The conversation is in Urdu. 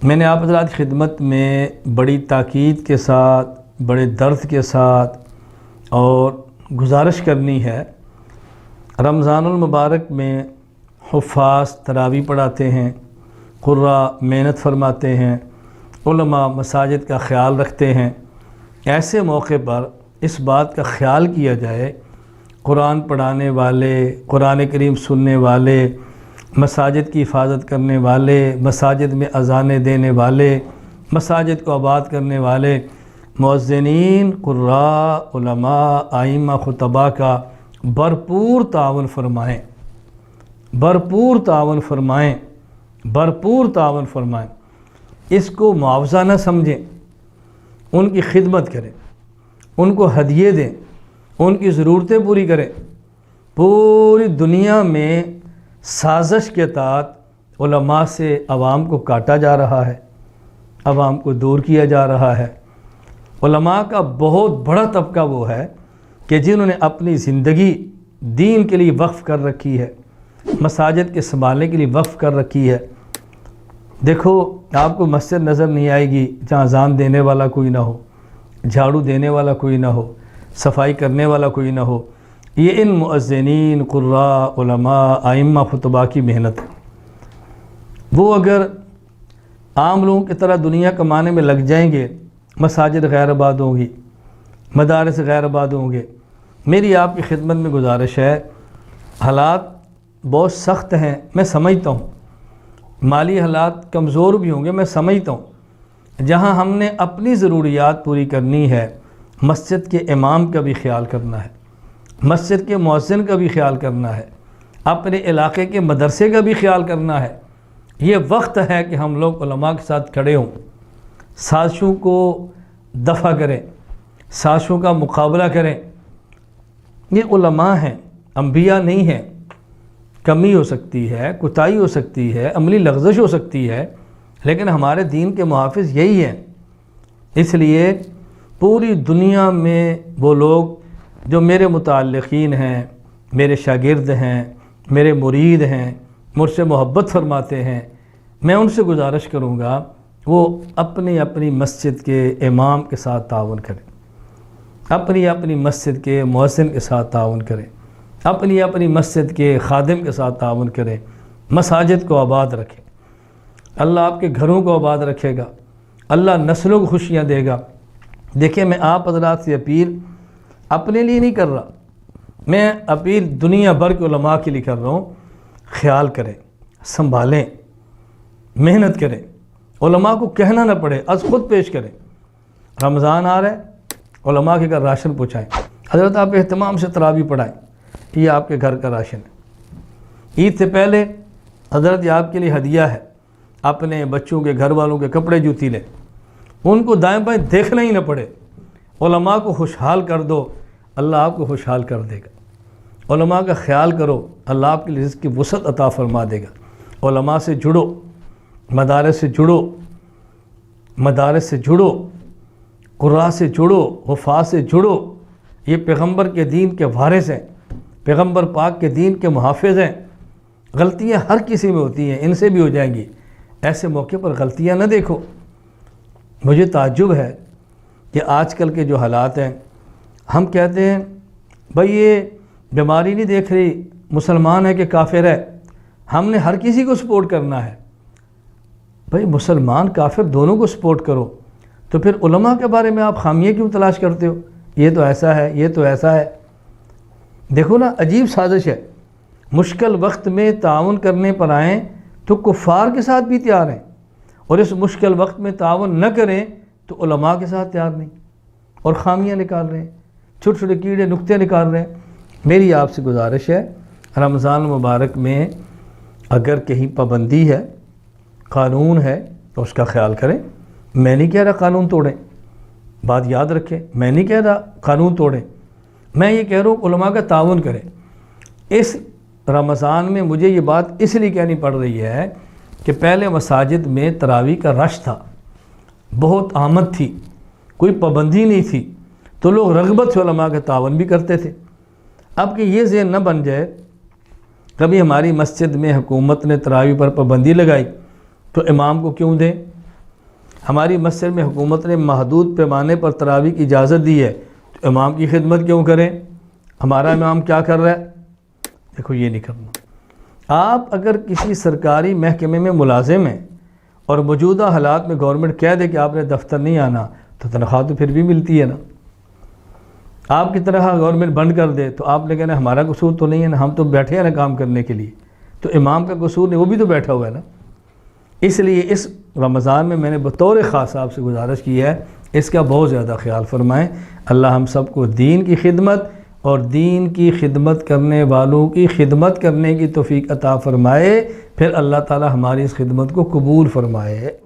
میں نے آپ حضرات کی خدمت میں بڑی تاکید کے ساتھ، بڑے درد کے ساتھ اور گزارش کرنی ہے، رمضان المبارک میں حفاظ تراویح پڑھاتے ہیں، قراء محنت فرماتے ہیں، علماء مساجد کا خیال رکھتے ہیں۔ ایسے موقع پر اس بات کا خیال کیا جائے، قرآن پڑھانے والے، قرآن کریم سننے والے، مساجد کی حفاظت کرنے والے، مساجد میں اذانیں دینے والے، مساجد کو آباد کرنے والے مؤذنین، قراء، علماء، ائمہ، خطباء کا بھرپور تعاون فرمائیں، بھرپور تعاون فرمائیں، بھرپور تعاون فرمائیں۔ اس کو معاوضہ نہ سمجھیں، ان کی خدمت کریں، ان کو ہدیے دیں، ان کی ضرورتیں پوری کریں۔ پوری دنیا میں سازش کے تحت علماء سے عوام کو کاٹا جا رہا ہے، عوام کو دور کیا جا رہا ہے۔ علماء کا بہت بڑا طبقہ وہ ہے کہ جنہوں نے اپنی زندگی دین کے لیے وقف کر رکھی ہے، مساجد کے سنبھالنے کے لیے وقف کر رکھی ہے۔ دیکھو، آپ کو مسجد نظر نہیں آئے گی جہاں اذان دینے والا کوئی نہ ہو، جھاڑو دینے والا کوئی نہ ہو، صفائی کرنے والا کوئی نہ ہو۔ یہ ان مؤذنین، قراء، علماء، ائمہ، خطباء کی محنت ہے۔ وہ اگر عام لوگوں کی طرح دنیا کمانے میں لگ جائیں گے، مساجد غیر آباد ہوں گی، مدارس غیر آباد ہوں گے۔ میری آپ کی خدمت میں گزارش ہے، حالات بہت سخت ہیں، میں سمجھتا ہوں، مالی حالات کمزور بھی ہوں گے، میں سمجھتا ہوں۔ جہاں ہم نے اپنی ضروریات پوری کرنی ہے، مسجد کے امام کا بھی خیال کرنا ہے، مسجد کے مؤذن کا بھی خیال کرنا ہے، اپنے علاقے کے مدرسے کا بھی خیال کرنا ہے۔ یہ وقت ہے کہ ہم لوگ علماء کے ساتھ کھڑے ہوں، سازشوں کو دفع کریں، سازشوں کا مقابلہ کریں۔ یہ علماء ہیں، انبیاء نہیں ہیں۔ کمی ہو سکتی ہے، کوتاہی ہو سکتی ہے، عملی لغزش ہو سکتی ہے، لیکن ہمارے دین کے محافظ یہی ہیں۔ اس لیے پوری دنیا میں وہ لوگ جو میرے متعلقین ہیں، میرے شاگرد ہیں، میرے مرید ہیں، مجھ سے محبت فرماتے ہیں، میں ان سے گزارش کروں گا وہ اپنی اپنی مسجد کے امام کے ساتھ تعاون کریں، اپنی اپنی مسجد کے مؤذن کے ساتھ تعاون کریں، اپنی اپنی مسجد کے خادم کے ساتھ تعاون کریں، مساجد کو آباد رکھیں۔ اللہ آپ کے گھروں کو آباد رکھے گا، اللہ نسلوں کو خوشیاں دے گا۔ دیکھیں، میں آپ حضرات سے اپیل اپنے لیے نہیں کر رہا، میں اپیل دنیا بھر کے علماء کے لیے کر رہا ہوں۔ خیال کریں، سنبھالیں، محنت کریں، علماء کو کہنا نہ پڑے، از خود پیش کریں۔ رمضان آ رہا ہے، علماء کے گھر راشن پہنچائیں۔ حضرت آپ اہتمام سے تراویح پڑھائیں، یہ آپ کے گھر کا راشن ہے۔ عید سے پہلے حضرت یہ آپ کے لیے ہدیہ ہے، اپنے بچوں کے گھر والوں کے کپڑے جوتی لیں، ان کو دائیں بائیں دیکھنا ہی نہ پڑے۔ علماء کو خوشحال کر دو، اللہ آپ کو خوشحال کر دے گا۔ علماء کا خیال کرو، اللہ آپ کے رزق کی وسعت عطا فرما دے گا۔ علماء سے جڑو، مدارس سے جڑو، مدارس سے جڑو، قراء سے جڑو، حفاظ سے جڑو۔ یہ پیغمبر کے دین کے وارث ہیں، پیغمبر پاک کے دین کے محافظ ہیں۔ غلطیاں ہر کسی میں ہوتی ہیں، ان سے بھی ہو جائیں گی۔ ایسے موقع پر غلطیاں نہ دیکھو۔ مجھے تعجب ہے کہ آج کل کے جو حالات ہیں، ہم کہتے ہیں بھئی یہ بیماری نہیں دیکھ رہی مسلمان ہے کہ کافر ہے، ہم نے ہر کسی کو سپورٹ کرنا ہے۔ بھئی مسلمان کافر دونوں کو سپورٹ کرو، تو پھر علماء کے بارے میں آپ خامیاں کیوں تلاش کرتے ہو؟ یہ تو ایسا ہے، یہ تو ایسا ہے۔ دیکھو نا، عجیب سازش ہے۔ مشکل وقت میں تعاون کرنے پر آئیں تو کفار کے ساتھ بھی تیار ہیں، اور اس مشکل وقت میں تعاون نہ کریں تو علماء کے ساتھ تیار نہیں، اور خامیاں نکال رہے ہیں، چھوٹے چھوٹے کیڑے نکتے نکال رہے ہیں۔ میری آپ سے گزارش ہے، رمضان مبارک میں اگر کہیں پابندی ہے، قانون ہے، تو اس کا خیال کریں۔ میں نہیں کہہ رہا قانون توڑیں، بات یاد رکھیں، میں نہیں کہہ رہا قانون توڑیں، میں یہ کہہ رہا ہوں علماء کا تعاون کریں۔ اس رمضان میں مجھے یہ بات اس لیے کہنی پڑ رہی ہے کہ پہلے مساجد میں تراویح کا رش تھا، بہت آمد تھی، کوئی پابندی نہیں تھی، تو لوگ رغبت سے علماء کا تعاون بھی کرتے تھے۔ اب کہ یہ ذہن نہ بن جائے، کبھی ہماری مسجد میں حکومت نے تراویح پر پابندی لگائی تو امام کو کیوں دیں، ہماری مسجد میں حکومت نے محدود پیمانے پر تراویح کی اجازت دی ہے، تو امام کی خدمت کیوں کریں؟ ہمارا امام کیا کر رہا ہے؟ دیکھو یہ نہیں کرنا۔ آپ اگر کسی سرکاری محکمے میں ملازم ہیں اور موجودہ حالات میں گورنمنٹ کہہ دے کہ آپ نے دفتر نہیں آنا، تو تنخواہ تو پھر بھی ملتی ہے نا۔ آپ کی طرح گورنمنٹ بند کر دے تو آپ نے کہنا ہمارا قصور تو نہیں ہے نا، ہم تو بیٹھے ہیں نا کام کرنے کے لیے، تو امام کا قصور نہیں، وہ بھی تو بیٹھا ہوا ہے نا۔ اس لیے اس رمضان میں میں نے بطور خاص آپ سے گزارش کی ہے، اس کا بہت زیادہ خیال فرمائیں۔ اللہ ہم سب کو دین کی خدمت اور دین کی خدمت کرنے والوں کی خدمت کرنے کی توفیق عطا فرمائے، پھر اللہ تعالی ہماری اس خدمت کو قبول فرمائے۔